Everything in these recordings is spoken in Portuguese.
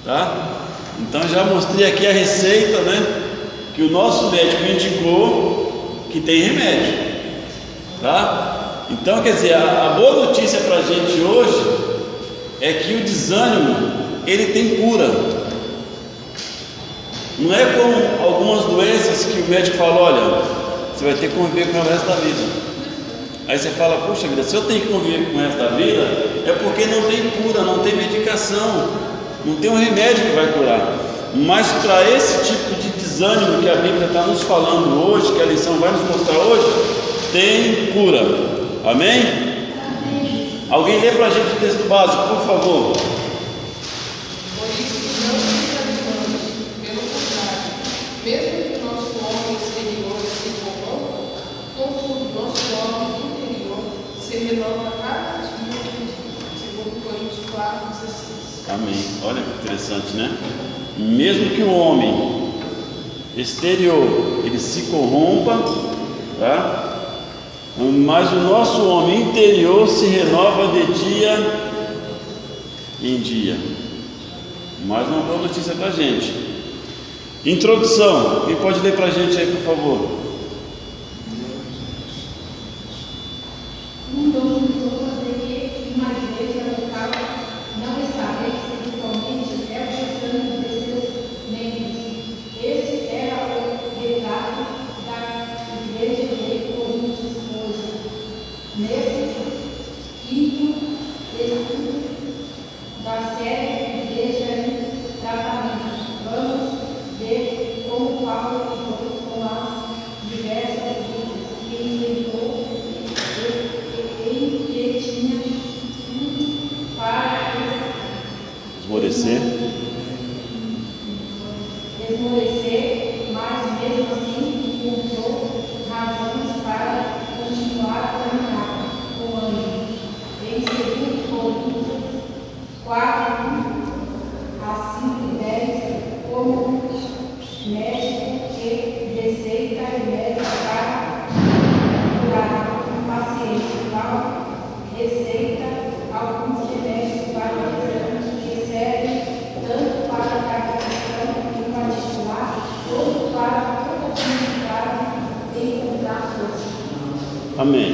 tá? Então já mostrei aqui a receita, né? Que o nosso médico indicou que tem remédio, tá? Então, quer dizer, a boa notícia para a gente hoje é que o desânimo, ele tem cura. Não é como algumas doenças que o médico fala: olha, você vai ter que conviver com o resto da vida. Aí você fala: puxa vida, se eu tenho que conviver com o resto da vida, é porque não tem cura, não tem medicação, não tem um remédio que vai curar. Mas para esse tipo de desânimo que a Bíblia está nos falando hoje, que a lição vai nos mostrar hoje, tem cura. Amém? Amém. Alguém lê para a gente o texto básico, por favor. Por isso não desanimamos, pelo contrário, mesmo que o nosso homem exterior se corrompa, contudo, nosso homem interior se renova cada dia, segundo Coríntios 4:16. Amém. Olha que interessante, né? Mesmo que o homem exterior ele se corrompa, tá? Mas o nosso homem interior se renova de dia em dia. Mais uma boa notícia para a gente. Introdução. Quem pode ler para a gente aí, por favor? Esmorecer, mas mesmo assim encontrou razões para continuar a caminhar com ânimo. Em 2 Coríntios 4, a 5:10, como médico que receita remédio para curar o paciente, tal receita alguns remédios para o exame que servem tanto para a cardiação e particular, quanto para toda a comunidade encontrar força. Amém.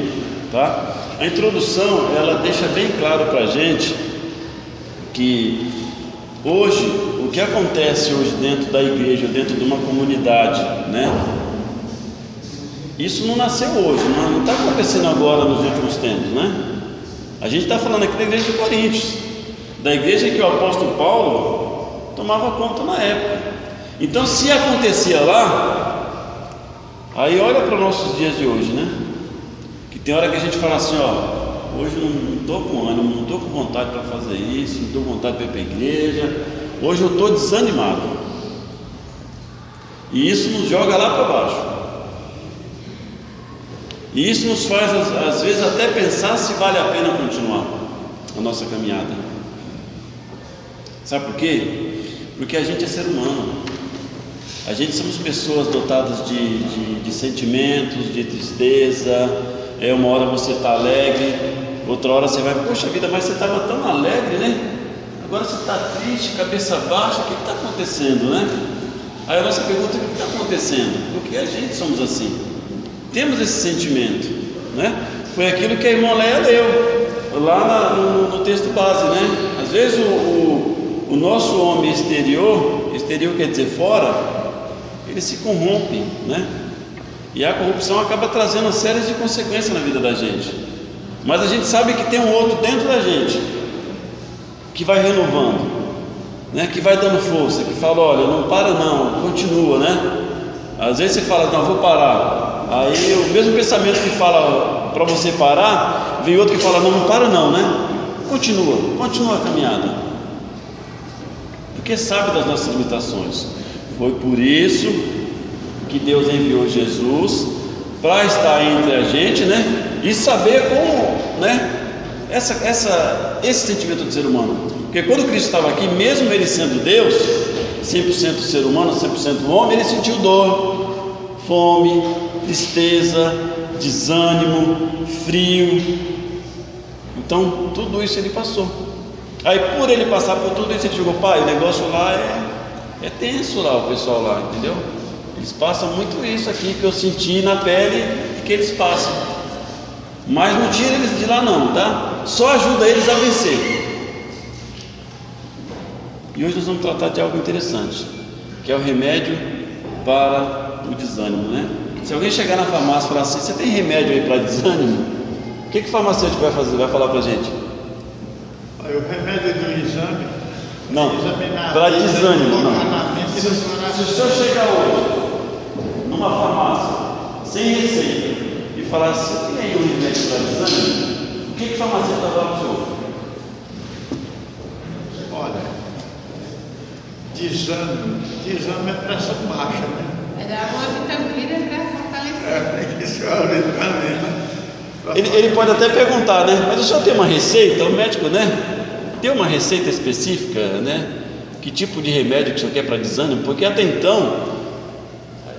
Tá? A introdução, ela deixa bem claro para a gente que hoje, o que acontece hoje dentro da igreja, dentro de uma comunidade, né? Isso não nasceu hoje, não está acontecendo agora nos últimos tempos, né? A gente está falando aqui da igreja de Coríntios, da igreja que o apóstolo Paulo tomava conta na época. Então, se acontecia lá, aí olha para os nossos dias de hoje, né? Que tem hora que a gente fala assim: ó, hoje não estou com ânimo, não estou com vontade para fazer isso, não estou com vontade para ir para a igreja, hoje eu estou desanimado. E isso nos joga lá para baixo. E isso nos faz, às vezes, até pensar se vale a pena continuar a nossa caminhada. Sabe por quê? Porque a gente é ser humano. A gente somos pessoas dotadas de sentimentos, de tristeza. Uma hora você está alegre, outra hora você vai: poxa vida, mas você estava tão alegre, né? Agora você está triste, cabeça baixa, o que está acontecendo, né? Aí a nossa pergunta: o que está acontecendo? Porque a gente somos assim. Temos esse sentimento, né? Foi aquilo que a irmã Leia leu lá no texto base, né? Às vezes o nosso homem exterior quer dizer fora, ele se corrompe, né? E a corrupção acaba trazendo uma série de consequências na vida da gente. Mas a gente sabe que tem um outro dentro da gente que vai renovando, né? Que vai dando força, que fala: olha, não para não, continua, né? Às vezes você fala: não, vou parar. Aí o mesmo pensamento que fala para você parar, vem outro que fala: não para não, né? Continua a caminhada, porque sabe das nossas limitações. Foi por isso que Deus enviou Jesus para estar entre a gente, né? E saber como, né? Esse sentimento do ser humano. Porque quando Cristo estava aqui, mesmo ele sendo Deus, 100% ser humano, 100% homem, ele sentiu dor, fome, tristeza, desânimo, frio. Então tudo isso ele passou. Aí por ele passar por tudo isso, ele chegou: pai, o negócio lá é tenso lá, o pessoal lá, entendeu? Eles passam muito isso aqui que eu senti na pele e que eles passam. Mas não tira eles de lá não, tá? Só ajuda eles a vencer. E hoje nós vamos tratar de algo interessante, que é o remédio para o desânimo, né? Se alguém chegar na farmácia e falar assim: você tem remédio aí para desânimo? O que o farmacêutico vai fazer? Vai falar para a gente? O remédio do exame? Não, para desânimo não. Se o senhor chegar hoje numa farmácia sem receita e falar assim: você tem aí um remédio para desânimo? O que o farmacêutico vai falar para o senhor? Olha, desânimo é pressão baixa, né? Vai dar uma vitamina para fortalecer. Tem que ser uma vitamina. Ele pode até perguntar, né? Mas o senhor tem uma receita? O médico, né? Tem uma receita específica, né? Que tipo de remédio que o senhor quer para desânimo? Porque até então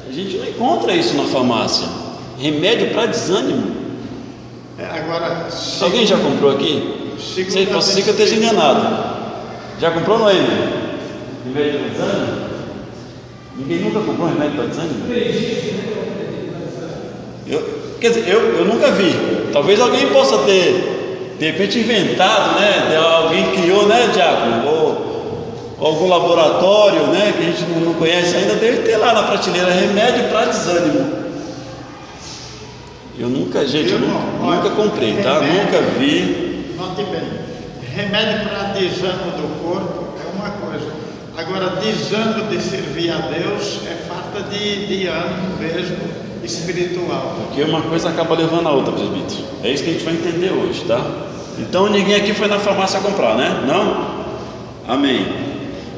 a gente não encontra isso na farmácia. Remédio para desânimo. Agora, Alguém já comprou aqui? Você pode ser que eu esteja enganado. Já comprou, não é, irmão? Remédio para desânimo? Ninguém nunca comprou um remédio para desânimo? Quer dizer, eu nunca vi. Talvez alguém possa ter, de repente, inventado, né? Alguém criou, né, Diácono? Ou algum laboratório, né? Que a gente não conhece ainda, deve ter lá na prateleira remédio para desânimo. Eu nunca comprei, tá? Nunca vi. Note bem, remédio para desânimo do corpo é uma coisa. Agora, desânimo de servir a Deus é falta de ânimo mesmo espiritual. Porque uma coisa acaba levando a outra, presbítero. É isso que a gente vai entender hoje, tá? Então ninguém aqui foi na farmácia comprar, né? Não? Amém.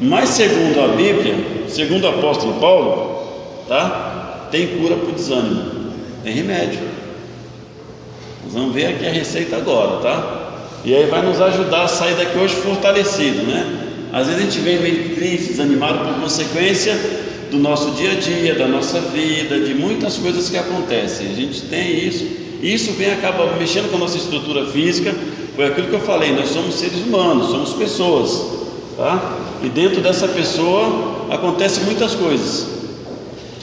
Mas segundo a Bíblia, segundo o apóstolo Paulo, tá? Tem cura para o desânimo, tem remédio. Nós vamos ver aqui a receita agora, tá? E aí vai nos ajudar a sair daqui hoje fortalecido, né? Às vezes a gente vem meio triste, desanimado por consequência do nosso dia a dia, da nossa vida, de muitas coisas que acontecem. A gente tem isso, e isso acaba mexendo com a nossa estrutura física. Foi aquilo que eu falei: nós somos seres humanos, somos pessoas, tá? E dentro dessa pessoa acontecem muitas coisas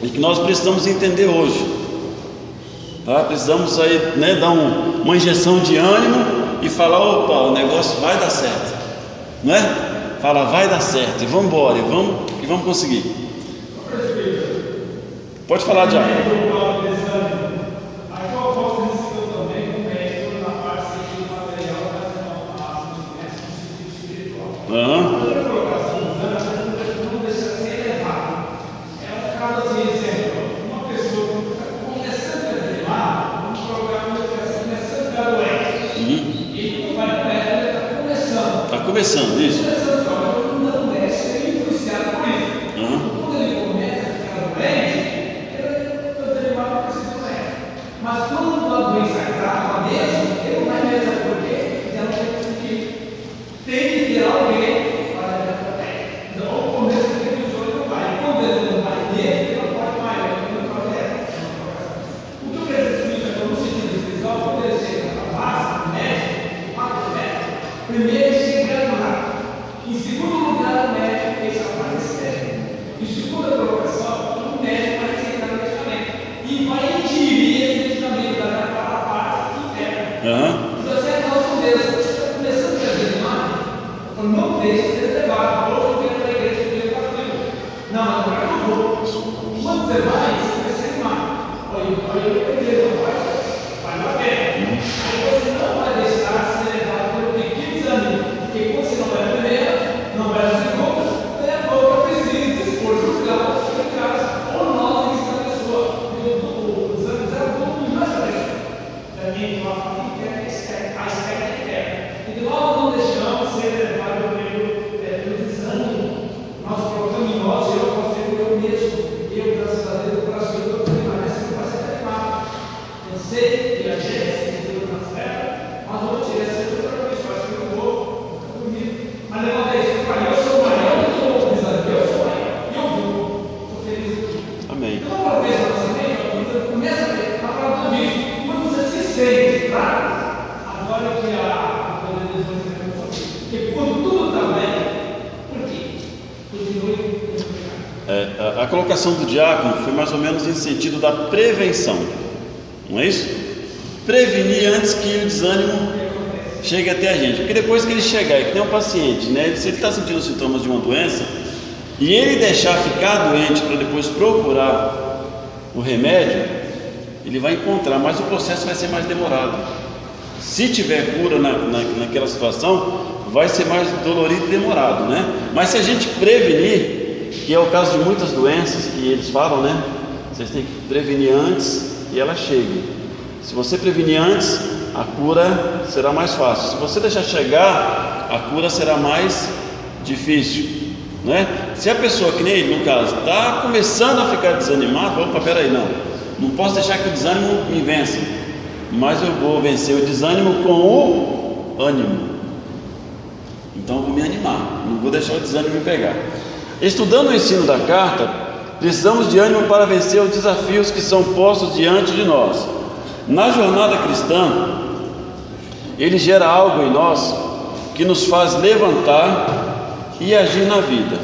e que nós precisamos entender hoje, tá? Precisamos aí, né, dar uma injeção de ânimo e falar: opa, o negócio vai dar certo, não é? Fala: vai dar certo, e vamos embora, e vamos conseguir. Pode falar, Diácono. Está começando isso. Mas quando a doença grava mesmo, ele não vai mesmo porque ela não tem conseguir. Tem que ter alguém para dar. Então, o começo do episódio não vai. Quando ele não vai dele, ele não pode mais, ele não pode dela. O que eu quero dizer isso é no sentido espiritual, quando ele chega na farmácia, no médico, primeiro ele chega lá. Em segundo lugar, o médico tem essa parte externa. Em segunda colocação, o médico vai receitar o medicamento e vai ingerir esse medicamento daquela parte interna. Se você é nosso Deus, você está começando a perder mais, não deixe de ser levado. Hoje eu quero para a igreja que eu faço. Não, agora eu não vou. Quando você vai ser mais. Olha, eu perdi, não vai a pena. Aí você não vai deixar ser levado pelo pequeno desânimo, porque quando você não vai a primeira, não vai a segunda, daí a pouco precisa expor os gatos em casa, ou nós em cada pessoa. O desânimo é muito mais para mim, uma família a expectativa interna. E nós não deixamos ser levados pelo desânimo. Nós colocamos em nós, eu posso ter eu mesmo, eu, graças a Deus, A colocação do diácono foi mais ou menos em sentido da prevenção, não é isso? Prevenir antes que o desânimo chegue até a gente, porque depois que ele chegar, que nem um paciente, né? Se ele está sentindo sintomas de uma doença e ele deixar ficar doente para depois procurar o remédio, ele vai encontrar, mas o processo vai ser mais demorado. Se tiver cura naquela situação, vai ser mais dolorido e demorado, né? Mas se a gente prevenir, que é o caso de muitas doenças que eles falam, né? Vocês têm que prevenir antes e ela chegue. Se você prevenir antes, a cura será mais fácil. Se você deixar chegar, a cura será mais difícil, né? Se a pessoa, que nem ele no caso, está começando a ficar desanimado, opa, peraí, não posso deixar que o desânimo me vença, mas eu vou vencer o desânimo com o ânimo. Então eu vou me animar, não vou deixar o desânimo me pegar. Estudando o ensino da carta, precisamos de ânimo para vencer os desafios que são postos diante de nós. Na jornada cristã, ele gera algo em nós que nos faz levantar e agir na vida.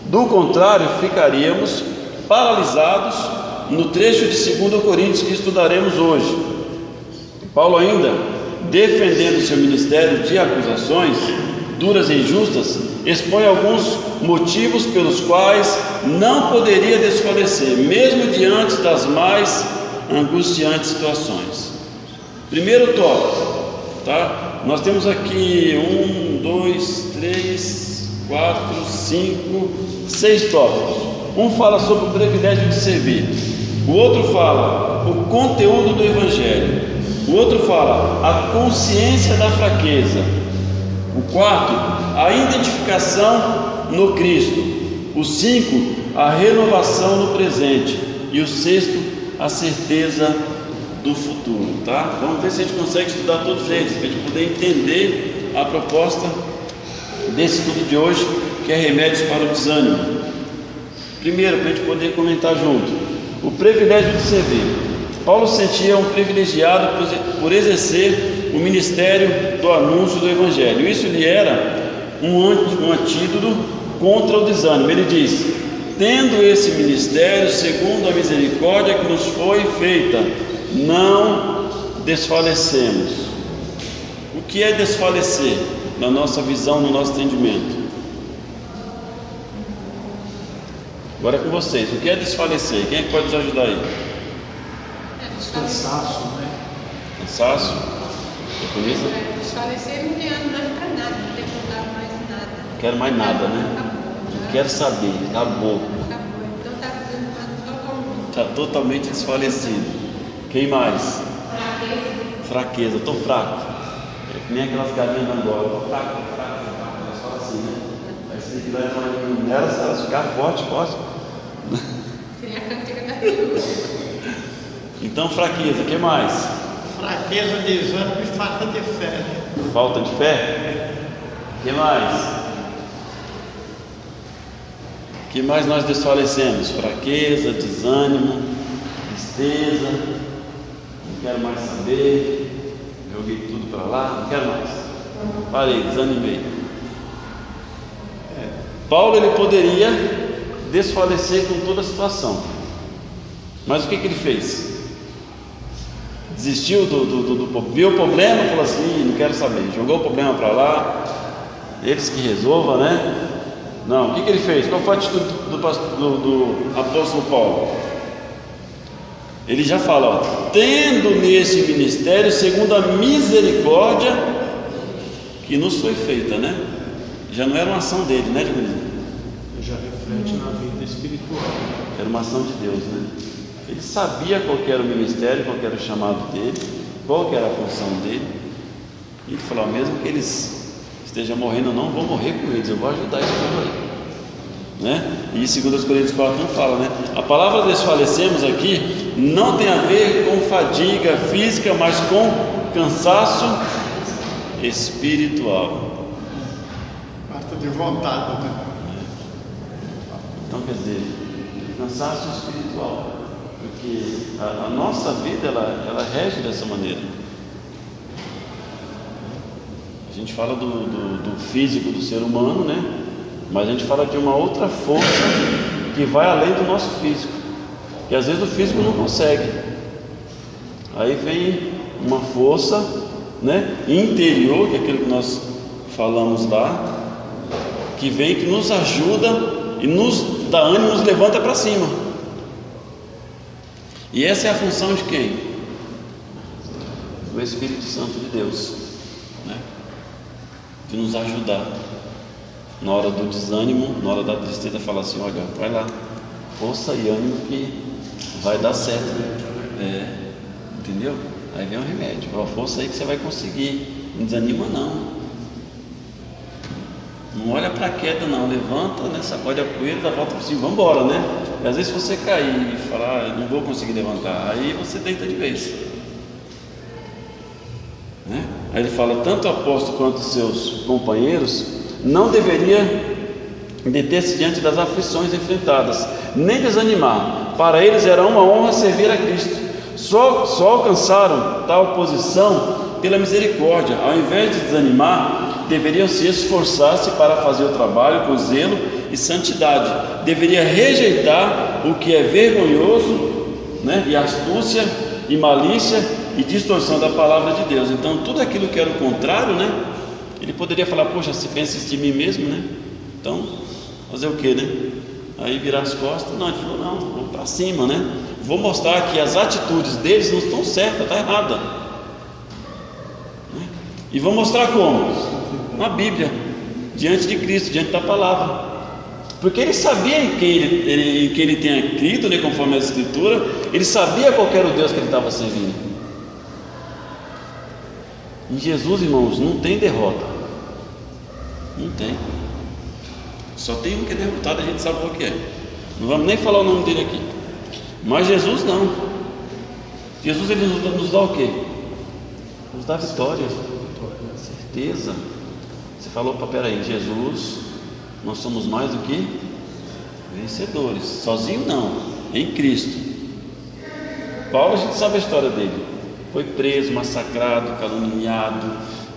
Do contrário, ficaríamos paralisados no trecho de 2 Coríntios que estudaremos hoje. Paulo, ainda defendendo seu ministério de acusações duras e injustas, expõe alguns motivos pelos quais não poderia desfalecer, mesmo diante das mais angustiantes situações. Primeiro tópico, tá? Nós temos aqui 1, 2, 3, 4, 5, 6 tópicos. Um fala sobre o privilégio de servir, o outro fala o conteúdo do Evangelho, o outro fala a consciência da fraqueza, o quarto, a identificação no Cristo, o 5, a renovação no presente, e o 6, a certeza do futuro, tá? Vamos ver se a gente consegue estudar todos eles, para a gente poder entender a proposta desse estudo de hoje, que é remédios para o desânimo. Primeiro, para a gente poder comentar junto, o privilégio de servir. Paulo sentia um privilegiado por exercer o ministério do anúncio do Evangelho. Isso lhe era um antídoto contra o desânimo. Ele diz: tendo esse ministério segundo a misericórdia que nos foi feita, não desfalecemos. O que é desfalecer na nossa visão, no nosso entendimento? Agora é com vocês, o que é desfalecer? Quem é que pode nos ajudar aí? Cansaço, né? Cansaço? Desfalecer não tem ânimo mais para nada, não tem vontade mais de nada. Não quero mais nada, né? Não quero saber, acabou. Então está desanimado totalmente. Está totalmente desfalecido. Quem mais? Fraqueza, estou fraco. É que nem aquelas galinhas da Angola, estou fraco. Elas falam assim, né? Aí você tem que dar uma elas ficar forte, pode. Seria a cantiga da tribo. Então, fraqueza, o que mais? Fraqueza, desânimo e falta de fé. Falta de fé? O que mais? O que mais nós desfalecemos? Fraqueza, desânimo, tristeza, não quero mais saber, joguei tudo para lá, não quero mais. Parei, desanimei. Paulo, ele poderia desfalecer com toda a situação, mas o que ele fez? Desistiu viu o problema, falou assim, não quero saber, jogou o problema para lá, eles que resolvam, né? Não, o que ele fez? Qual foi a atitude do apóstolo Paulo? Ele já fala, ó, tendo nesse ministério segundo a misericórdia que nos foi feita, né? Já não era uma ação dele, né, Dionísio? Já reflete na vida espiritual. Era uma ação de Deus, né? Ele sabia qual que era o ministério, qual que era o chamado dele, qual que era a função dele. E ele falou, mesmo que eles estejam morrendo ou não, vou morrer com eles, eu vou ajudar esse povo aí, né? E 2 Coríntios 4 não fala, né? A palavra desfalecemos aqui não tem a ver com fadiga física, mas com cansaço espiritual. Falta de vontade, né? Então, quer dizer, cansaço espiritual, porque a nossa vida ela rege dessa maneira. A gente fala do físico do ser humano, né? mas a gente fala de uma outra força que vai além do nosso físico, que às vezes o físico não consegue. Aí vem uma força, né, interior, que é aquilo que nós falamos lá, que vem, que nos ajuda e nos dá ânimo, nos levanta para cima. E essa é a função de quem? Do Espírito Santo de Deus, né? De nos ajudar na hora do desânimo, na hora da tristeza, falar assim: olha, vai lá, força e ânimo que vai dar certo, entendeu? Aí vem o remédio, fala, força aí que você vai conseguir, não desanima não. Não olha para a queda não, levanta, né, sacode a poeira, dá volta assim, vamos embora, né? E às vezes se você cair e falar, não vou conseguir levantar, aí você deita de vez, né? Aí ele fala, tanto o apóstolo quanto os seus companheiros não deveria deter-se diante das aflições enfrentadas, nem desanimar. Para eles era uma honra servir a Cristo. Só alcançaram tal posição pela misericórdia. Ao invés de desanimar, deveriam se esforçar-se para fazer o trabalho com zelo e santidade. Deveria rejeitar o que é vergonhoso, né, e astúcia e malícia e distorção da palavra de Deus. Então tudo aquilo que era o contrário, né, ele poderia falar, poxa, se pensa de mim mesmo, né, então fazer o que, né? Aí virar as costas. Não, ele falou, não, vou para cima, né? Vou mostrar que as atitudes deles não estão certas, está errada, né? E vou mostrar como? Na Bíblia, diante de Cristo, diante da palavra, porque ele sabia em que ele tinha crido, né, conforme a Escritura. Ele sabia qual era o Deus que ele estava servindo. Em Jesus, irmãos, não tem derrota, não tem. Só tem um que é derrotado, a gente sabe qual que é. Não vamos nem falar o nome dele aqui. Mas Jesus não. Jesus, ele nos dá o quê? Nos dá vitória, certeza. Você falou, peraí, Jesus, nós somos mais do que vencedores. Sozinho não, em Cristo. Paulo, a gente sabe a história dele. Foi preso, massacrado, caluniado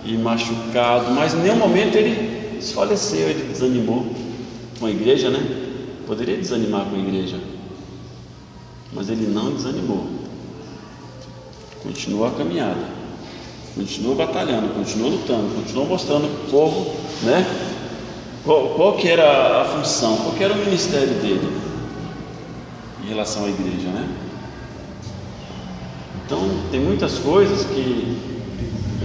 e machucado, mas em nenhum momento ele desfaleceu, ele desanimou. Com a igreja, né? Poderia desanimar com a igreja, mas ele não desanimou. Continuou a caminhada, continuou batalhando, continuou lutando, continuou mostrando para o povo, né, qual que era a função, qual que era o ministério dele em relação à igreja, né? Então tem muitas coisas que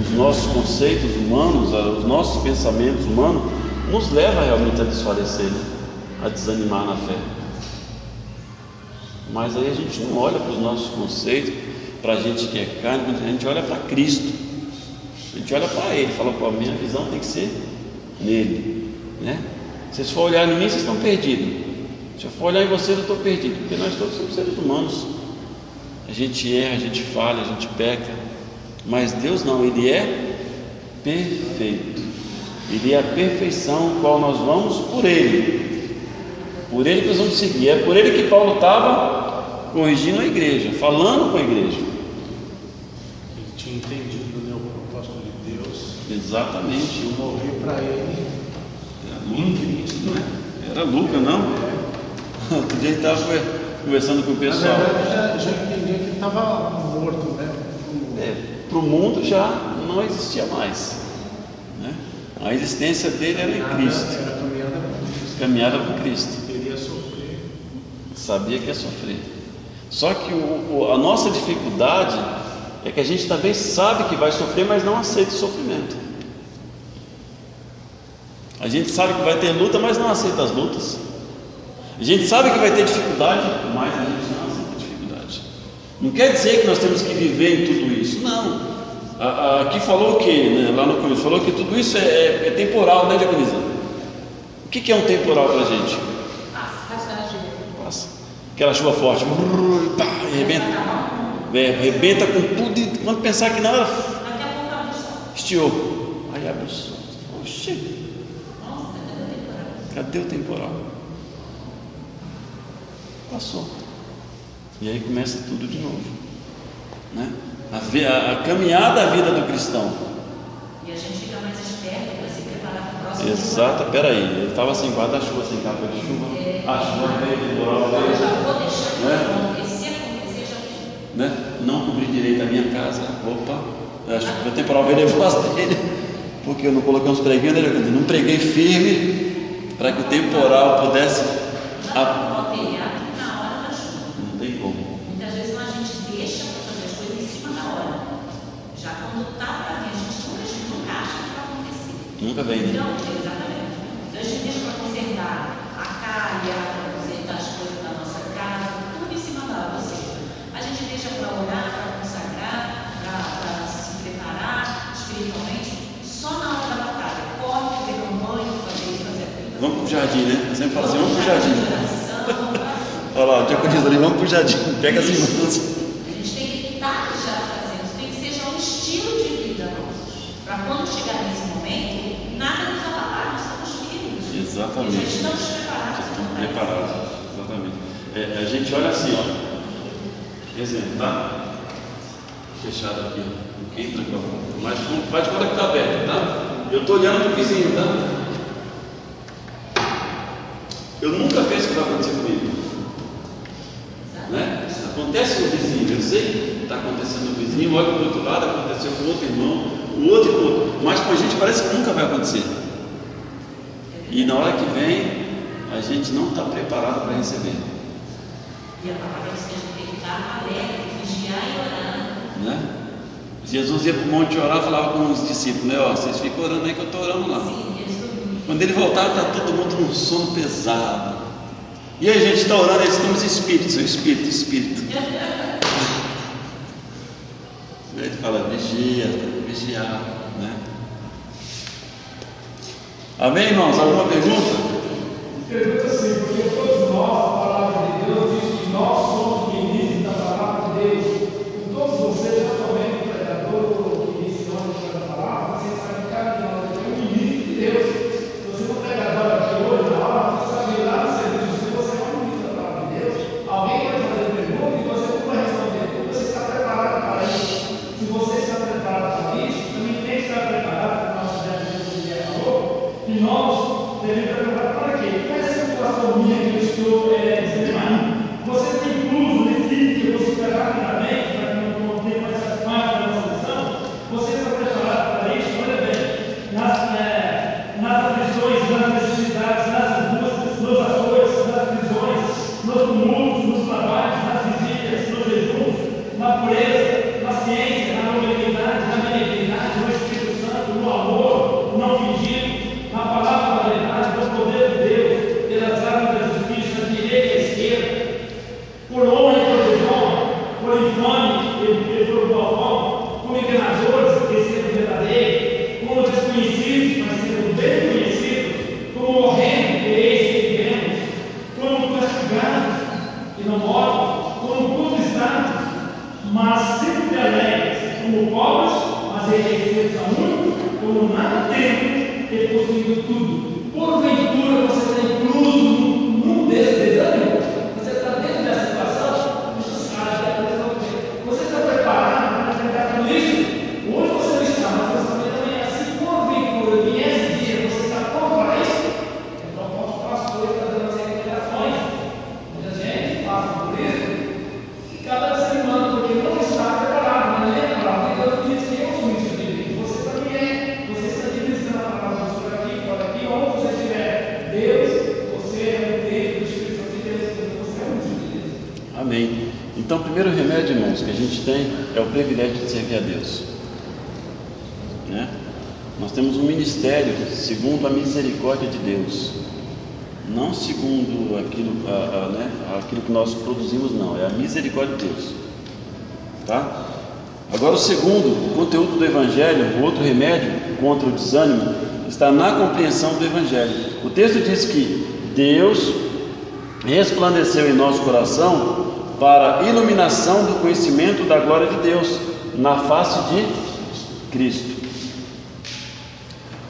os nossos conceitos humanos, os nossos pensamentos humanos nos leva realmente a desfalecer, né? A desanimar na fé. Mas aí a gente não olha para os nossos conceitos, para a gente que é carne, a gente olha para Cristo, a gente olha para Ele, fala, pô, a minha visão tem que ser nele, né? Se vocês for olhar em mim, vocês estão perdidos. Se eu for olhar em vocês, eu estou perdido, porque nós todos somos seres humanos. A gente erra, a gente falha, a gente peca, mas Deus não, Ele é perfeito. Ele é a perfeição, qual nós vamos por Ele. Por Ele que nós vamos seguir. É por Ele que Paulo estava corrigindo a igreja, falando com a igreja. Ele tinha entendido, né, o propósito de Deus. Exatamente. E morrer para Ele em Cristo, né? Era Lucas, não? Outro dia ele estava conversando com o pessoal. Na verdade, já entendia que ele estava morto, né? Para o mundo já não existia mais, né? A existência dele era em Cristo. Era Caminhada com Cristo. Ele ia sofrer. Sabia que ia sofrer. Só que a nossa dificuldade é que a gente também sabe que vai sofrer, mas não aceita o sofrimento. A gente sabe que vai ter luta, mas não aceita as lutas. A gente sabe que vai ter dificuldade, mas a gente não aceita a dificuldade. Não quer dizer que nós temos que viver em tudo isso. Não. Aqui falou o que, né? Lá no começo, falou que tudo isso é temporal, né, Diaconisa? O que é um temporal para a gente? Passa. Aquela chuva forte, pá, arrebenta com tudo, e quando pensar que não, ela estiou. Aí abre o sol. Oxi, cadê o temporal? Passou. E aí começa tudo de novo, né? A caminhada da vida do cristão. E a gente fica mais esperto para se preparar Exato, peraí, ele estava sem guarda-chuva, sem capa de chuva. A chuva veio temporal, Eu já vou deixar né? porque se acontecer, já tem. Né? Não cobri direito a minha casa. Opa, a chuva temporal veio debaixo dele, porque eu não coloquei uns preguinhos, né? Não preguei firme para que o temporal pudesse. Já tem telhado na hora da chuva. Não tem como. Muitas vezes a gente deixa para fazer as coisas em cima da hora. Já quando está para vir, a gente nunca acha que vai acontecer. Nunca vem, né? Então, exatamente. Então a gente deixa para consertar a calha, para consertar as coisas da nossa casa, tudo em cima da hora. Ou seja, a gente deixa para orar, para consagrar, para se preparar espiritualmente, só na hora da batalha. Corre, pegar um banho, fazer isso, fazer aquilo. Vamos pro jardim, né? Eu sempre falo assim, vamos pro jardim. Oração, Olha lá, o Tiago diz ali, vamos pro jardim. Pega as irmãs. a gente tem que estar já fazendo, tem que ser já um estilo de vida nosso. Para quando chegar nesse momento, nada nos abalar, nós estamos firmes. Exatamente. E já estamos preparados. Estamos preparados, exatamente. A gente olha assim, ó. Exemplo, tá? Fechado aqui, ó. Não entra com a... Mas faz de conta que está aberto, tá? Eu estou olhando para o vizinho, tá? Eu nunca penso que vai acontecer comigo. Né? Acontece com o vizinho, eu sei que está acontecendo no vizinho, olha para o outro lado, aconteceu com o outro irmão, o outro e o outro. Mas com a gente parece que nunca vai acontecer. E na hora que vem, a gente não está preparado para receber. E a palavra diz que a gente tem que estar alerta, vigiar e orar. Né? Jesus ia para o monte orar, falava com os discípulos, né? Ó, vocês ficam orando aí que eu estou orando lá. Sim, eles dormiam. Quando ele voltar, está todo mundo num sono pesado. E aí a gente está orando, eles estamos espíritos, espírito. Ele fala, vigiar, né? Amém, irmãos? Alguma pergunta? Pergunta assim, porque todos nós, a palavra de Deus diz que nós somos ministros da palavra de Deus. E todos vocês, atualmente, o pregador que ensinou a palavra, vocês sabem que cada um de nós é um ministro de Deus. Se você for pregador aqui hoje, na hora, você sabe lá no serviço, se você é um ministro da palavra de Deus, alguém vai fazer pergunta e você não vai responder tudo, você está preparado para isso. Se você está preparado para isso, também tem que estar preparado para o nosso Deus falou, e nós devemos preparar para quê? Qual é a situação minha que eu estou desenhando? Você tem incluso nesse que eu vou superar rapidamente, para que não tenha mais essa parte da nossa lição? Você está preparado para isso? Olha bem, nas aflições, nas necessidades, nas angústias, nos açoites, nas prisões, nos tumultos, nos trabalhos, nas vigílias, nos jejuns, na pureza, na ciência, na longanimidade, na benignidade, no Espírito Santo, no amor, não fingido, na palavra da verdade, no poder de Deus, pelas armas da justiça, direita e esquerda, por honra e por desonra, por infame e por bom, como enganadores e sendo verdadeiros, como desconhecidos, mas sendo bem conhecidos, como morrendo e eis que vivemos, como castigados e não mortos, como conquistados, mas sempre alegres, como pobres, mas enriquecidos a muitos, como nada temos e possuindo tudo. Porventura você está incluso num desses desânimos? Você está dentro dessa situação? Você está preparado para enfrentar tudo isso? Hoje você não está, mas você também é assim. Porventura, vier esse dia, você está pronto para isso? Então, o nosso pastor está dando as recomendações. Muita gente passa por isso e cada ser humano, porque não está preparado, mas lembra, a palavra de Deus diz que eu sou isso de Deus. Você também é. Você está divisando a palavra por aqui, onde você estiver. Deus, você é o Deus do Espírito Santo de Deus, você é o Espírito de Deus. Amém. Então, o primeiro remédio, irmãos, que a gente tem é o privilégio de servir a Deus. Né? Nós temos um ministério segundo a misericórdia de Deus, não segundo aquilo que nós produzimos, não, é a misericórdia de Deus. Tá? Agora, o segundo conteúdo do Evangelho, o outro remédio contra o desânimo, está na compreensão do Evangelho. O texto diz que Deus resplandeceu em nosso coração para a iluminação do conhecimento da glória de Deus na face de Cristo.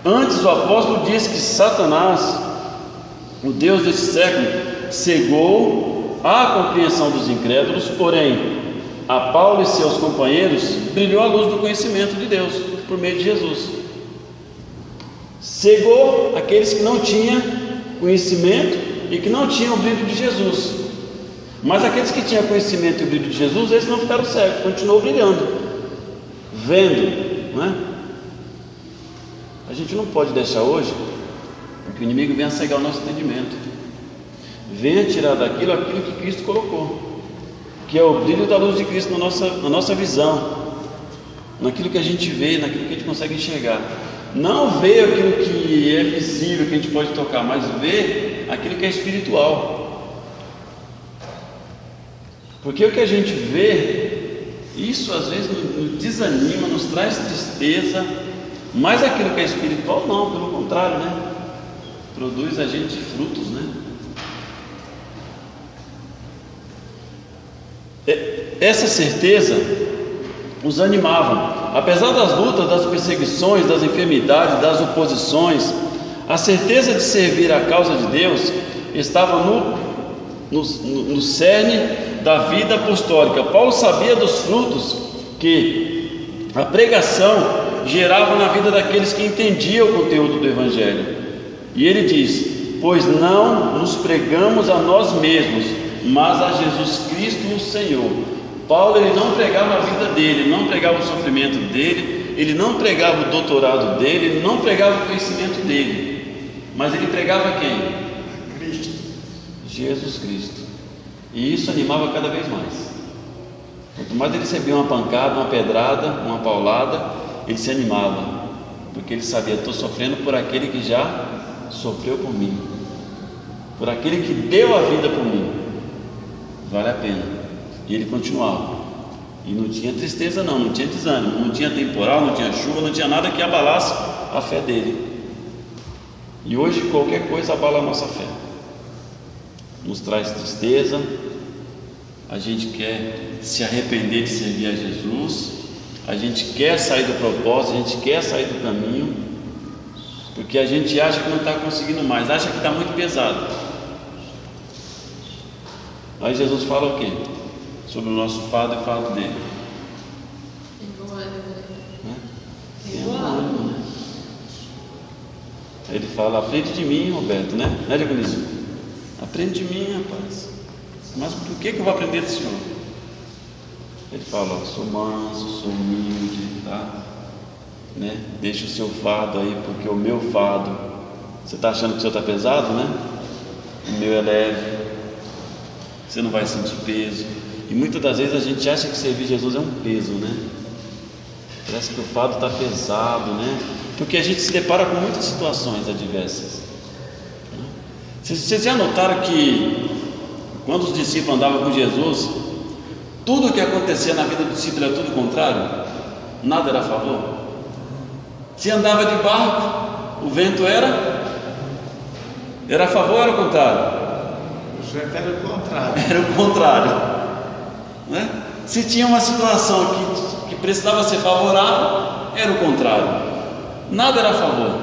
Antes o apóstolo diz que Satanás, o Deus desse século, cegou a compreensão dos incrédulos, porém a Paulo e seus companheiros brilhou a luz do conhecimento de Deus por meio de Jesus. cegou aqueles que não tinham conhecimento e que não tinham o brilho de Jesus. Mas aqueles que tinham conhecimento e o brilho de Jesus, eles não ficaram cegos, continuou brilhando, vendo, não é? A gente não pode deixar hoje que o inimigo venha cegar o nosso entendimento, venha tirar daquilo aquilo que Cristo colocou, que é o brilho da luz de Cristo na nossa visão, naquilo que a gente vê, naquilo que a gente consegue enxergar. Não ver aquilo que é visível, que a gente pode tocar, mas ver aquilo que é espiritual. Porque o que a gente vê, isso às vezes nos desanima, nos traz tristeza, mas aquilo que é espiritual não, pelo contrário, né? Produz a gente frutos, né? Essa certeza os animava. Apesar das lutas, das perseguições, das enfermidades, das oposições, a certeza de servir a causa de Deus estava no cerne da vida apostólica. Paulo sabia dos frutos que a pregação gerava na vida daqueles que entendiam o conteúdo do Evangelho. E ele diz: pois não nos pregamos a nós mesmos, mas a Jesus Cristo o Senhor. Paulo, ele não pregava a vida dele, ele não pregava o sofrimento dele, ele não pregava o doutorado dele, ele não pregava o conhecimento dele, mas ele pregava quem? Cristo. Jesus Cristo. E isso animava cada vez mais. Quanto mais ele recebia uma pancada, uma pedrada, uma paulada, ele se animava, porque ele sabia: estou sofrendo por aquele que já sofreu por mim, por aquele que deu a vida por mim, vale a pena. E ele continuava, e não tinha tristeza não tinha desânimo, não tinha temporal, não tinha chuva, não tinha nada que abalasse a fé dele. E hoje qualquer coisa abala a nossa fé, nos traz tristeza, a gente quer se arrepender de servir a Jesus, a gente quer sair do propósito, a gente quer sair do caminho, porque a gente acha que não está conseguindo mais, acha que está muito pesado. Aí Jesus fala o quê? Sobre o nosso fardo e fardo dele. Ele fala: aprende de mim, Roberto, né? Né, Dionísio? Aprende de mim, rapaz. Mas por que eu vou aprender do Senhor? Ele fala: ó, sou manso, sou humilde, tá? Né? Deixa o seu fardo aí, porque o meu fardo, você está achando que o seu está pesado, né? O meu é leve, você não vai sentir peso. E muitas das vezes a gente acha que servir Jesus é um peso, né? Parece que o fardo está pesado, né? Porque a gente se depara com muitas situações adversas. Vocês já notaram que quando os discípulos andavam com Jesus, tudo o que acontecia na vida do discípulo era tudo o contrário? Nada era a favor. Se andava de barco, o vento era a favor ou era o contrário? O vento era o contrário. Era o contrário, né? Se tinha uma situação que precisava ser favorável, era o contrário. Nada era a favor,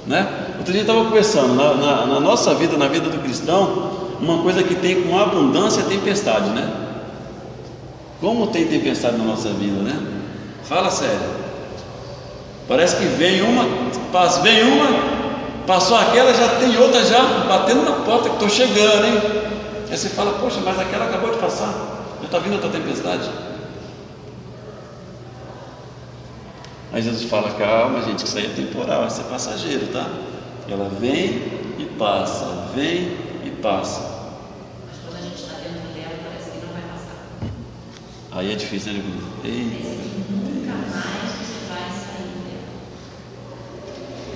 né? Outro dia eu estava conversando na nossa vida, na vida do cristão, uma coisa que tem com abundância é tempestade, né? Como tem tempestade na nossa vida, né? Fala sério. Parece que vem uma, passou aquela, já tem outra já batendo na porta, que estou chegando, hein? Aí você fala: poxa, mas aquela acabou de passar, já está vindo outra tempestade. Aí Jesus fala: calma, gente, que isso aí é temporal, isso é passageiro, tá? Ela vem e passa, vem e passa. Mas quando a gente está dentro dela, parece que não vai passar. Aí é difícil, né? Nunca mais você vai sair dela.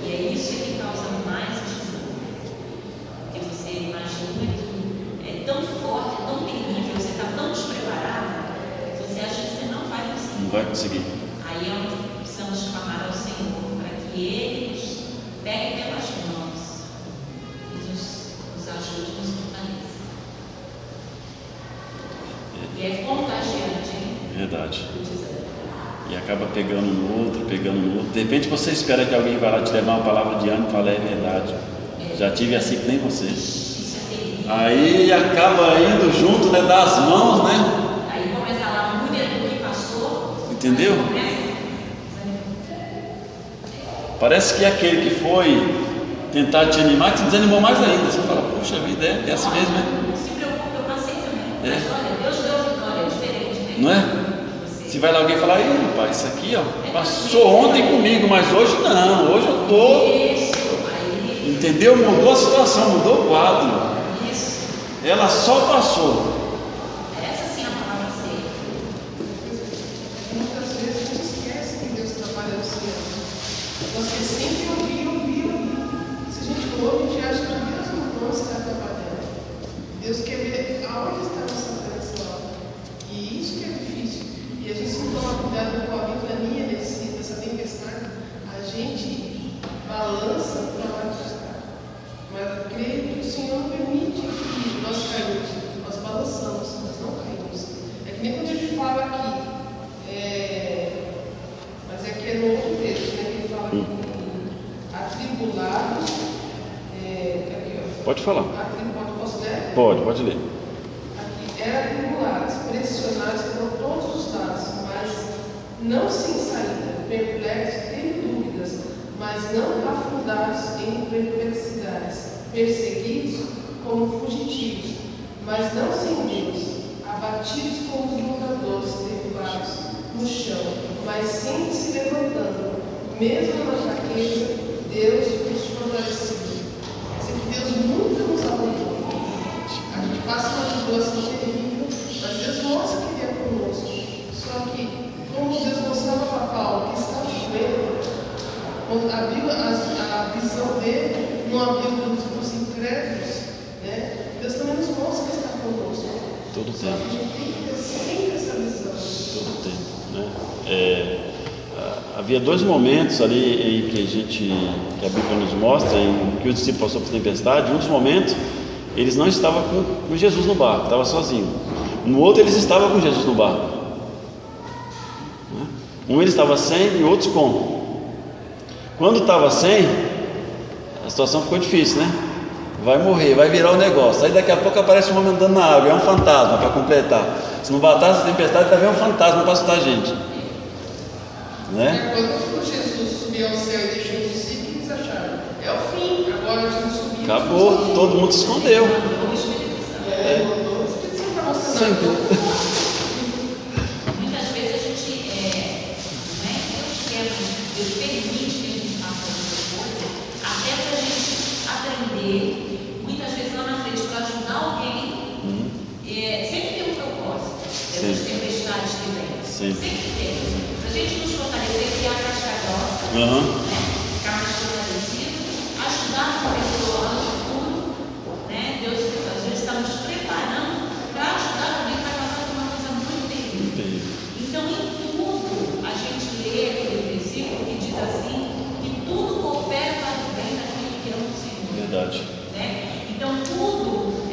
E é isso que causa mais desânimo. Porque você imagina que é tão forte, é tão terrível, você está tão despreparado, que você acha que você não vai conseguir. Não vai conseguir. Aí é onde precisamos clamar ao Senhor, para que Ele nos pegue pelas mãos e nos ajude, nos fortaleça. E é contagiante, hein? Verdade. O desânimo. E acaba pegando no outro. De repente você espera que alguém vá lá te levar uma palavra de ânimo e fala: é verdade. Já tive assim que nem você. Isso é terrível. Aí acaba indo junto, né, das mãos, né? Aí começa lá a mulher do que passou. Entendeu? Começa. Parece que aquele que foi tentar te animar, te desanimou mais ainda. Você fala, puxa vida, é assim mesmo, né? Não se preocupe, eu passei também. Mas olha, Deus deu vitória, é diferente, né? Não é? Se vai lá alguém falar, ei, pai, isso aqui ó, passou ontem comigo, mas hoje não, hoje eu tô. Entendeu? Mudou a situação, mudou o quadro. Ela só passou. Essa sim é a palavra certa. Muitas vezes a gente esquece que Deus trabalha no silêncio. Você sempre ouviu. Se a gente ouve, a gente acha que Deus não está trabalhando. Deus quer ver aonde está a nossa atenção. E isso que é difícil. E a gente não toma cuidado com a ventania dessa tempestade. A gente balança para lá de estar. Mas creio que o Senhor não permite que nós caímos. Nós balançamos, nós não caímos. É que nem quando a gente fala aqui. Mas é que é no outro texto, né? Que ele fala que atribulados. Aqui, ó. Pode falar. Posso ler? Pode ler. Aqui, atribulados, pressionados por todos os lados, mas não sem saída, perplexos, tendo dúvidas, mas não afundados em perplexidades, perseguidos como fugitivos, mas não sem Deus, abatidos como os moradores, derrubados no chão, mas sempre se levantando, mesmo na fraqueza, Deus nos fortaleceu. Quer dizer que Deus nunca nos abandonou. A gente passa uma tribulação terrível, mas Deus mostra que Ele é conosco. Só que, como Deus mostrava para Paulo que estava chovendo, quando abriu a visão dele, não abriu dos incrédulos, né? Deus também nos mostra que está conosco. Todo Só tempo. que a gente tem que ter sempre essa visão. Todo tempo, né? Havia dois momentos ali em que a Bíblia nos mostra, em que o discípulo passou por tempestade. Um dos momentos, eles não estavam com Jesus no barco, estava sozinho. No outro, eles estavam com Jesus no barco. Um ele estava sem e outros com. Quando estava sem, a situação ficou difícil, né? Vai morrer, vai virar um negócio. Aí daqui a pouco aparece um homem andando na água, é um fantasma para completar. Se não bastasse a tempestade, também é um fantasma para assustar a gente, né? Quando Jesus subiu ao céu e deixou os discípulos, eles acharam, é o fim, agora Jesus subiu. Acabou, todo mundo se escondeu. O Espírito Santo está mostrando. Sempre. Muitas vezes a gente, Deus permite que a gente faça essas coisas, até para a gente aprender, muitas vezes lá na frente, para ajudar alguém, sempre tem um propósito, essas tempestades que vêm. Sempre tem. Para a gente nos fortalecer, criar a casca grossa, ficar mais fortalecido, ajudar uma pessoa lá no futuro, né? Deus às vezes está nos preparando para ajudar alguém que vai passar por uma coisa muito terrível. Então, em tudo, a gente lê aquele versículo que diz assim, que tudo coopera para o bem daquele que ama o Senhor. Verdade. Né? Então, tudo,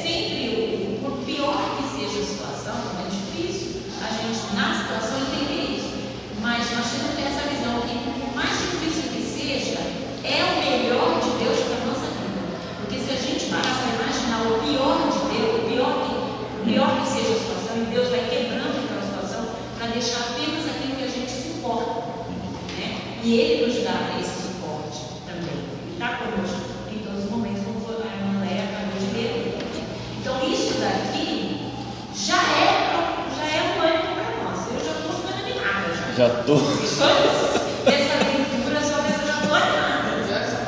sempre, por pior que seja a situação, como é difícil, a gente, na situação, entender isso. Mas nós temos que ter essa visão que, por mais difícil que seja, é o melhor de Deus para a nossa vida. Porque se a gente parar para imaginar o pior de Deus, o pior que seja a situação, e Deus vai quebrando aquela situação para deixar apenas aquilo que a gente suporta. Né? E Ele nos dá esse suporte também. Ele está conosco em todos os momentos, como a irmã Léa acabou de ler. Então, isso daqui já é um ânimo para nós. Eu já estou ficando animada. Já estou. Essa leitura, só que eu já estou animada.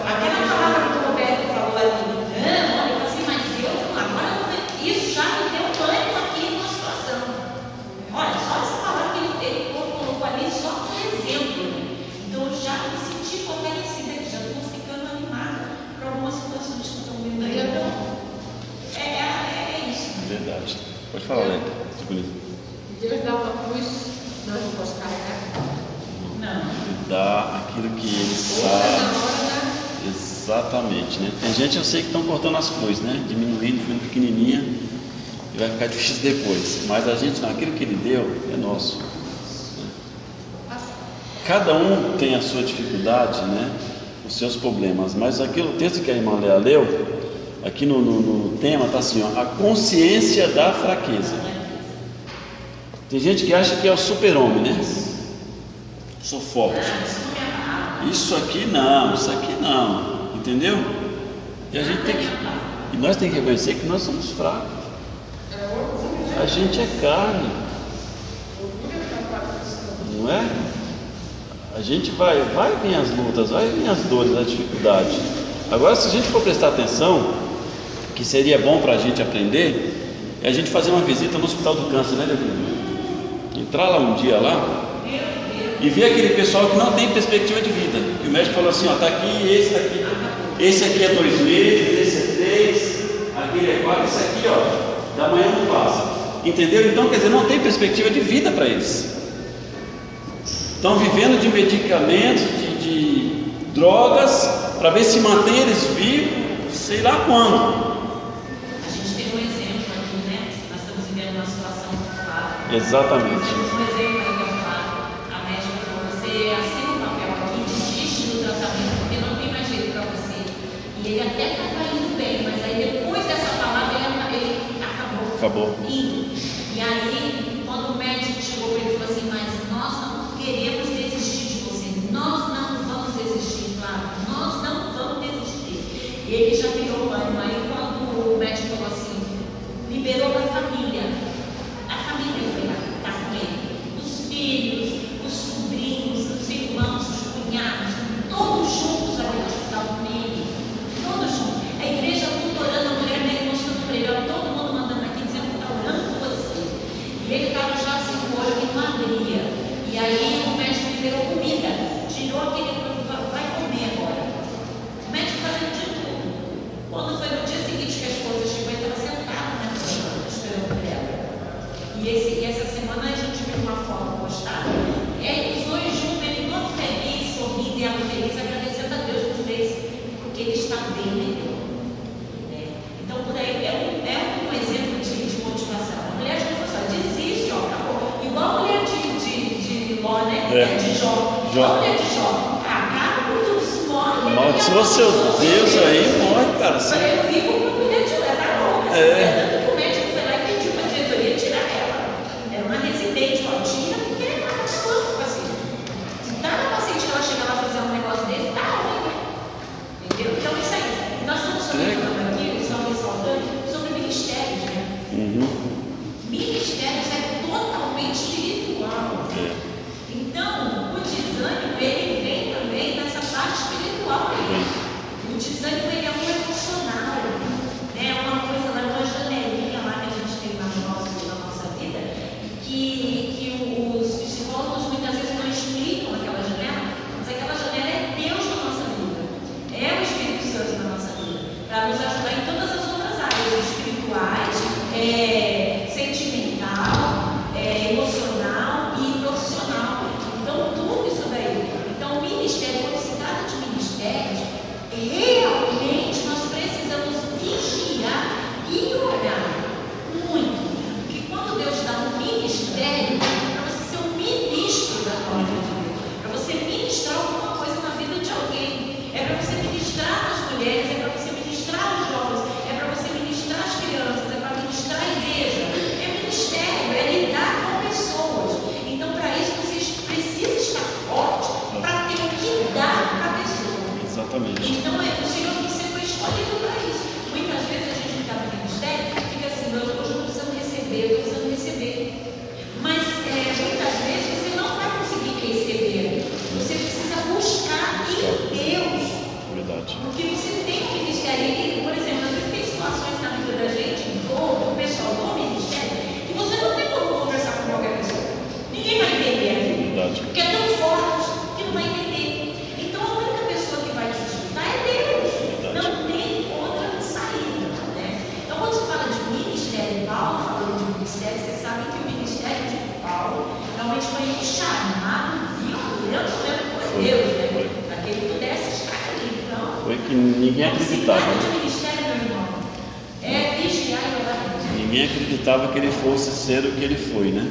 Aquela palavra que o Roberto falou ali, olha, eu assim, mas agora isso já me deu ânimo aqui numa situação. Olha, só essa palavra que ele colocou ali, só por exemplo. Então, eu já me senti fortalecida, já estou ficando animada para algumas situações que estão vindo aí. Então, é isso. Verdade. Pode falar, Léa. Deus dá uma cruz, não posso carregar. Não. Ele dá aquilo que ele sabe. Exatamente, né? Tem gente, eu sei que estão cortando as cruzes, né? Diminuindo, ficando pequenininha, e vai ficar difícil depois. Mas a gente, não, aquilo que ele deu é nosso. Cada um tem a sua dificuldade, né? Os seus problemas. Mas aquilo, o texto que a irmã Léa leu, aqui no tema está assim, ó, a consciência da fraqueza. Tem gente que acha que é o super-homem, né? Sou forte. isso aqui não, entendeu? E a gente tem que, e nós temos que reconhecer que nós somos fracos. A gente é carne, não é? A gente vai vir as lutas, vai vir as dores, as dificuldades. Agora, se a gente for prestar atenção, que seria bom para a gente aprender, é a gente fazer uma visita no Hospital do Câncer, né, Leandro? Entrar lá um dia lá e ver aquele pessoal que não tem perspectiva de vida. E o médico falou assim, ó, tá aqui, esse aqui é 2 meses, esse é 3, aquele é 4, esse aqui, ó, da manhã não passa. Entendeu? Então, quer dizer, não tem perspectiva de vida para eles. Estão vivendo de medicamentos, de drogas, para ver se mantém eles vivos, sei lá quando. A gente tem um exemplo aqui, né? Nós estamos vivendo uma situação muito clara. Exatamente. Nós temos um exemplo aí que é Flávio. A médica falou, você assina um papel aqui, desiste do tratamento, porque não tem mais jeito para você. E ele até estava indo bem, mas aí depois dessa palavra ele acabou. Indo. E aí, quando o médico chegou para ele e falou assim, mas nós não queremos desistir de você, nós não vamos desistir, Flávio, nós não vamos desistir. E ele já virou pano. Aí quando o médico falou assim, liberou para a família foi lá, está com ele, os filhos, os sobrinhos, os irmãos, os cunhados, todos juntos ali no hospital com ele, todos juntos. A igreja tudo orando, a mulher dele mostrando para ele, ó, todo mundo mandando aqui dizendo que está orando por você. E ele estava já assim, com o olho que não abria. E aí o médico liberou comida, tirou aquele, vai comer agora. O médico fazendo de tudo. Quando foi no dia seguinte que a esposa chegou, ele estava sentado na cama, esperando por ela. E essa semana a gente viu uma foto postada, os dois juntos, ele todo feliz, sorrindo e ela feliz, agradecendo a Deus por isso, porque ele está bem melhor. Então, por aí é um exemplo de motivação. A mulher de Deus só desiste, ó, acabou. Igual a mulher de Ló, né? De Jó. A mulher de Jó. Acaba por tudo, se morre. Amaldiçoa seu Deus aí, morre, cara. Eu fico com a mulher de Jó, tá louca. Tanto que o médico foi lá e pediu uma diretoria tirar ela. Era uma residente, ó, tira, porque ela tá acabando, assim. Se cada paciente que ela chega lá fazer um negócio desse, tá ruim, né? Entendeu? Então, isso aí. Nós estamos falando aqui, sobre ministérios, né? Ministérios é totalmente espiritual. Então, o desânimo, ele vem também dessa parte espiritual. O desânimo, ele é um emocional, né? Uma coisa lá, uma janelinha lá que a gente tem na nossa vida, que os psicólogos muitas vezes não explicam aquela janela, mas aquela janela é Deus na nossa vida, é o Espírito Santo na nossa vida, para nos ajudar em todas as outras áreas espirituais, sentimental, emocional e profissional. Então, tudo isso daí. Então, o ministério, quando se trata de ministérios, realmente nós precisamos vigiar e orar muito. Porque quando Deus dá um ministério, é para você ser um ministro da palavra de Deus, para você ministrar alguma coisa na vida de alguém, é para você ministrar as mulheres, é para você ministrar os jovens, é para você ministrar as crianças, é para ministrar a igreja. É ministério, é lidar com pessoas. Então, para isso, você precisa estar forte para ter o que dar para a pessoa. Exatamente. Então, o Senhor você foi escolhido para isso. Muitas vezes a gente está no ministério e fica assim, hoje eu estou precisando receber. Mas muitas vezes você não vai conseguir receber. Você precisa buscar em Deus. Verdade. Porque você tem um ministério. E, por exemplo, às vezes tem situações na vida da gente, do pessoal do ministério, que você não tem como conversar com qualquer pessoa. Ninguém vai entender aquilo. Verdade. Porque é tão forte que não vai entender. Então a única pessoa que vai te escutar é Deus. Verdade. Não tem outra saída, né? Então quando se fala de ministério, Paulo falando de ministério, vocês sabem que o ministério de Paulo realmente foi chamado violento por Deus, né? Para que ele pudesse estar ali. Então, Foi que ninguém acreditava. se trata de ministério, meu irmão, é vigiar e orar. Ninguém acreditava que ele fosse ser o que ele foi, né?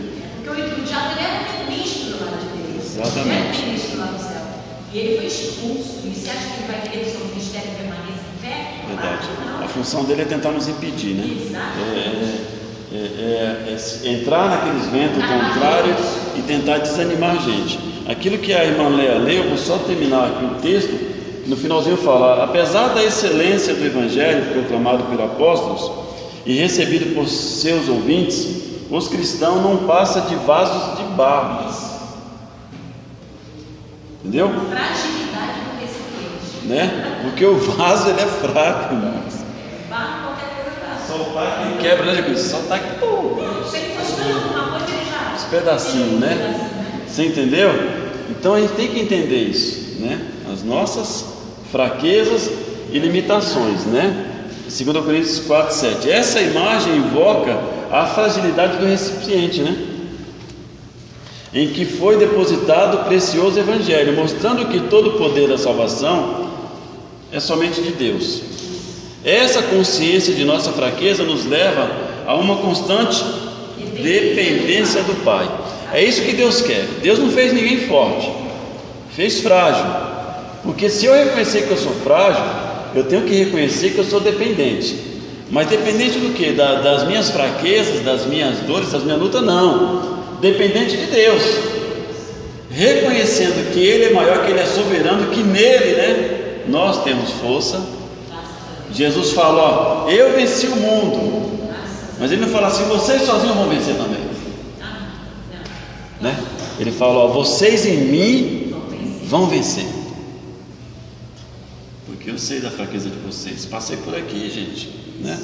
Porque o diabo era ministro lá de Deus. Exatamente. Ele era ministro lá no céu. E ele foi expulso. E você acha que ele vai querer que o seu ministério permaneça em pé? Verdade. Claro que não. A função dele é tentar nos impedir, né? Exatamente. Entrar naqueles ventos contrários e tentar desanimar a gente. aquilo que a irmã Léa leu, vou só terminar aqui o texto, no finalzinho fala: apesar da excelência do Evangelho proclamado pelos apóstolos e recebido por seus ouvintes, os cristãos não passam de vasos de barro. Entendeu? Fragilidade do recipiente. Né? Porque o vaso ele é fraco, irmãos. Barro, qualquer coisa dá. Soltar aqui quebra, né, Jesus? Soltar aqui, pô, Você encostando alguma coisa, ele já. os pedacinhos, né? Você entendeu? Então a gente tem que entender isso, né? As nossas fraquezas e limitações, né? 2 Coríntios 4:7. Essa imagem invoca a fragilidade do recipiente, né? Em que foi depositado o precioso Evangelho, mostrando que todo o poder da salvação é somente de Deus. Essa consciência de nossa fraqueza nos leva a uma constante dependência do Pai. É isso que Deus quer. Deus não fez ninguém forte, fez frágil. Porque se eu reconhecer que eu sou frágil, eu tenho que reconhecer que eu sou dependente. Mas dependente do quê? Das minhas fraquezas, das minhas dores, das minhas lutas? Não. Dependente de Deus. Reconhecendo que Ele é maior, que Ele é soberano, que nele, né, nós temos força. Jesus fala: ó, eu venci o mundo. Mas Ele não fala assim: vocês sozinhos vão vencer também, né? Ele fala: ó, vocês em mim vão vencer. Porque eu sei da fraqueza de vocês. Passei por aqui, gente, né?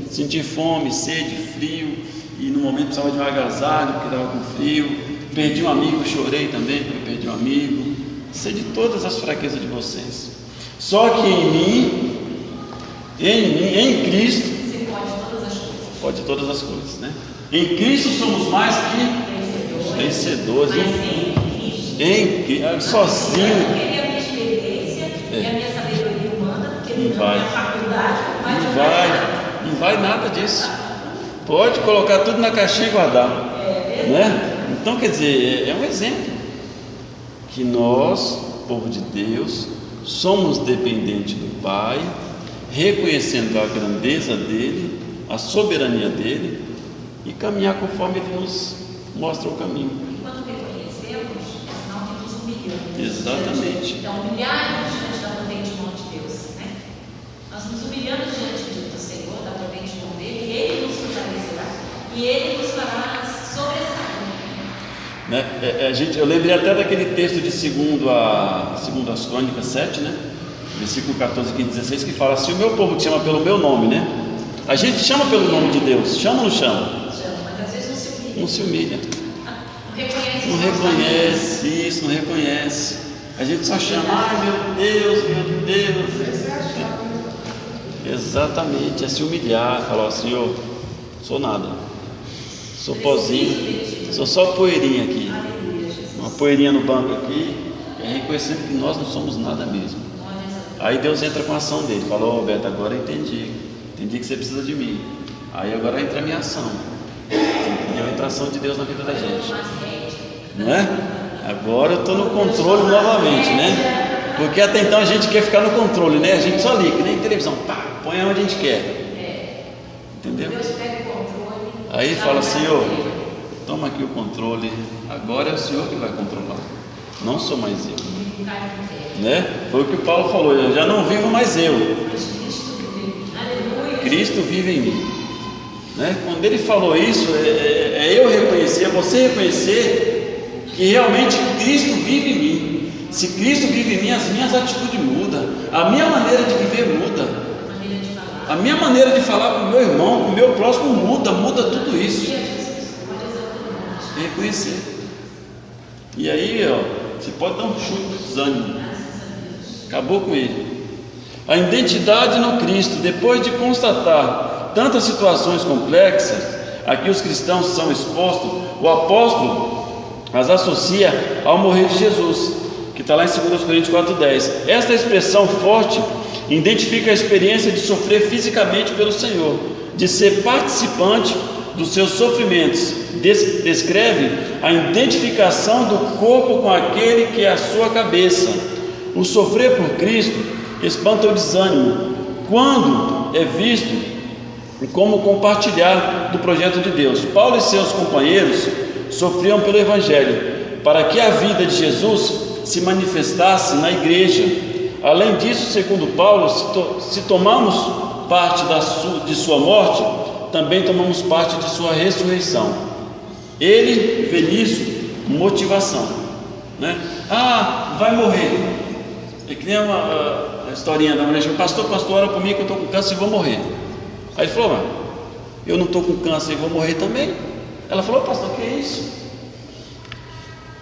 Senti fome, sede, frio, e no momento precisava de um agasalho porque estava com frio. Perdi um amigo, chorei também porque perdi um amigo. Sei de todas as fraquezas de vocês. Só que em Cristo, Você pode todas as coisas. pode todas as coisas, né? Em Cristo somos mais que vencedores. Em Cristo, sozinho. Porque é a minha experiência, é a minha sabedoria humana, porque ele não vai. tem a faculdade, Não vai nada disso. Pode colocar tudo na caixinha e guardar, né? Então, quer dizer, é um exemplo que nós, povo de Deus, somos dependentes do Pai, reconhecendo a grandeza dele, a soberania dele, e caminhar conforme ele nos mostra o caminho. E quando reconhecemos, é sinal que nos humilhamos. Exatamente. Então, humilhar-nos diante da potente mão de Deus, né? Nós nos humilhamos diante do Senhor, da potente mão dele, e Ele nos fortalecerá, e Ele nos fará sobressair. Né? Eu lembrei até daquele texto de 2 Crônicas 7, né? Versículo 14, 15, 16, que fala: se o meu povo te chama pelo meu nome, né? A gente chama pelo nome de Deus, chama ou não chama? Mas às vezes não se humilha. Não se humilha. Não reconhece isso, não reconhece. A gente só chama: ai meu Deus, meu Deus. Exatamente, é se humilhar, falar: Senhor, sou nada, sou pozinho, sou só poeirinha aqui, uma poeirinha no banco aqui, é reconhecendo que nós não somos nada mesmo. Aí Deus entra com a ação dele, falou: ô Roberto, agora eu entendi que você precisa de mim. Aí agora entra a minha ação. Entendeu? Entra a ação de Deus na vida da gente, não é? Agora eu estou no controle novamente, né? Porque até então a gente quer ficar no controle, né? A gente só liga, nem televisão, pá, põe onde a gente quer. Entendeu? Aí fala: Senhor, toma aqui o controle, agora é o Senhor que vai controlar, não sou mais eu, né? Foi o que o Paulo falou: eu já não vivo mais eu, Cristo vive em mim, né? Quando ele falou isso, é eu reconhecer, é você reconhecer que realmente Cristo vive em mim. Se Cristo vive em mim, as minhas atitudes mudam, a minha maneira de viver muda, a minha maneira de falar com o meu irmão, com o meu próximo muda tudo isso. Reconhecer. E aí, ó, você pode dar um chute no desânimo. Acabou com ele. A identidade no Cristo, depois de constatar tantas situações complexas a que os cristãos são expostos, o apóstolo as associa ao morrer de Jesus, que está lá em 2 Coríntios 4,10. Esta expressão forte identifica a experiência de sofrer fisicamente pelo Senhor, de ser participante dos seus sofrimentos. Descreve a identificação do corpo com aquele que é a sua cabeça. O sofrer por Cristo espanta o desânimo quando é visto como compartilhar do projeto de Deus. Paulo e seus companheiros sofriam pelo Evangelho. para que a vida de Jesus se manifestasse na igreja. Além disso, segundo Paulo, se tomamos parte de sua morte, também tomamos parte de sua ressurreição. Ele vê nisso motivação, né? Vai morrer. É que nem uma historinha da mulher: pastor, ora comigo que eu estou com câncer e vou morrer. Aí ele falou: eu não estou com câncer e vou morrer também. Ela falou: pastor, que é isso?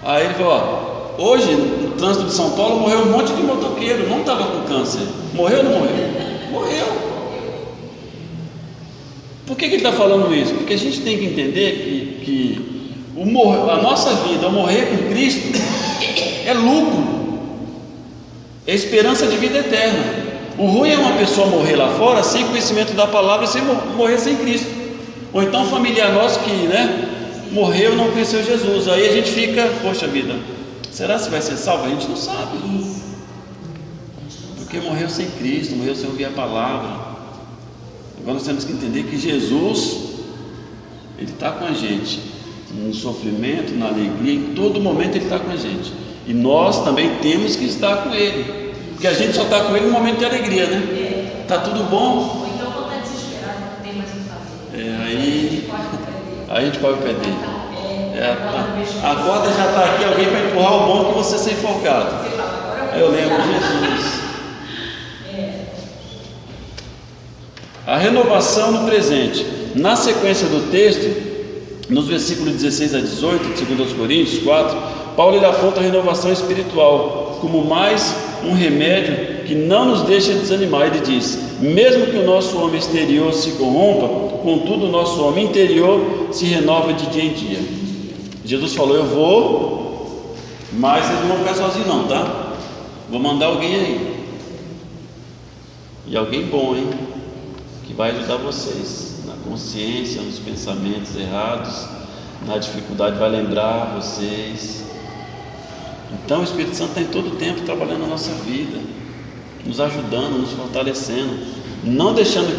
Aí ele falou: hoje no trânsito de São Paulo morreu um monte de motoqueiro, não estava com câncer. Morreu ou não morreu? Morreu. Por que ele está falando isso? Porque a gente tem que entender que a nossa vida, ao morrer com Cristo, é lucro, é esperança de vida eterna. O ruim é uma pessoa morrer lá fora sem conhecimento da palavra e sem morrer sem Cristo. Ou então um familiar nosso que morreu e não conheceu Jesus. Aí a gente fica: poxa vida, será que vai ser salvo? A gente não sabe, porque morreu sem Cristo, morreu sem ouvir a palavra. Agora nós temos que entender que Jesus, Ele está com a gente no sofrimento, na alegria, em todo momento Ele está com a gente. E nós também temos que estar com Ele, porque a gente só está com Ele no momento de alegria, né? Está tudo bom? Ou então quando está desesperado, não tem mais o que fazer. Aí a gente pode perder. A corda já está aqui, alguém vai empurrar o bom que você ser enforcado. Eu lembro de Jesus. A renovação no presente. Na sequência do texto, nos versículos 16 a 18 de 2 Coríntios 4, Paulo ele aponta a renovação espiritual como mais um remédio que não nos deixa desanimar. Ele diz: mesmo que o nosso homem exterior se corrompa, contudo o nosso homem interior se renova de dia em dia. Jesus falou: eu vou, mas vocês não vão ficar sozinhos não, tá? Vou mandar alguém aí, e alguém bom, hein? Que vai ajudar vocês na consciência, nos pensamentos errados, na dificuldade, vai lembrar vocês. Então o Espírito Santo está em todo o tempo trabalhando na nossa vida, nos ajudando, nos fortalecendo, não deixando